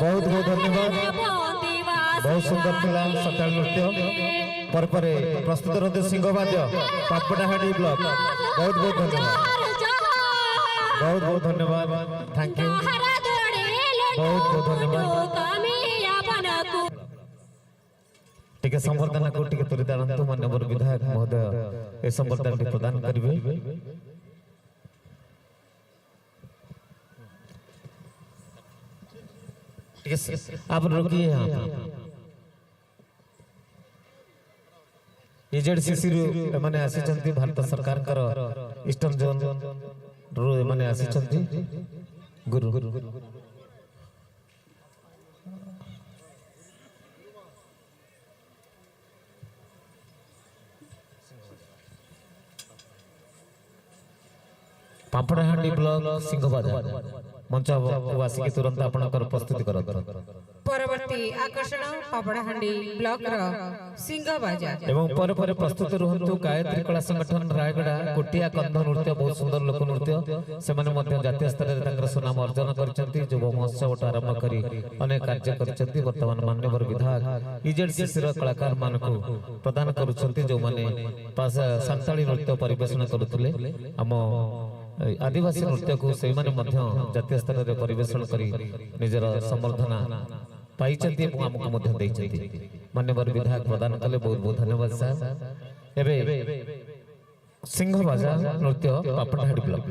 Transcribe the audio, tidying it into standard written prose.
बहुत बहुत धन्यवाद बहुत सुंदर थिला सकाळ नृत्य पर प्रस्तुत रहते सिंहवाद्य पापड़ाहाड़ी ब्लॉक बहुत बहुत धन्यवाद बहुत बहुत धन्यवाद थैंक यू बहुत बहुत धन्यवाद टिके संवर्धना को टिके त्वरित आनंद माननीय विधायक महोदय ए संवर्धना प्रदान करिवे आप रुकिए यहाँ एजेडसीसी माने आसी भारत सरकार कर ईस्टर्न जोन रो माने आसी गुरु पापड़ाहांडी ब्लॉक सिंहबाजार मंच को आसिक तुरंत आपनकर प्रस्तुति करत परवर्ती आकर्षण पापड़ाहांडी ब्लॉक रो सिंहबाजार एवं पर प्रस्तुत रहंतु गायत्री कला संगठन रायगड़ा कोटिया कंध नृत्य बहुत सुंदर लोक नृत्य से माने मध्य जातीय स्तर रे तंकर सुनाम अर्जन करचंती युव महोत्सव आरंभ करी अनेक कार्य करचंती वर्तमान माननीय विधायक इजेडसीसी रो कलाकार मानको प्रदान करूचंती जो माने संताली नृत्य परिवेषण करूतले हम आदिवासी नृत्य को से माने मध्य जातीय स्तर रे परिवेषण करी निजर संवर्धना पाइचंती एवं हमको मध्य दैचंती माननीय विधायक प्रदान कले बहुत बहुत धन्यवाद साहब एबे सिंहबाजार नृत्य पापड़ाहाड़ी ब्लॉक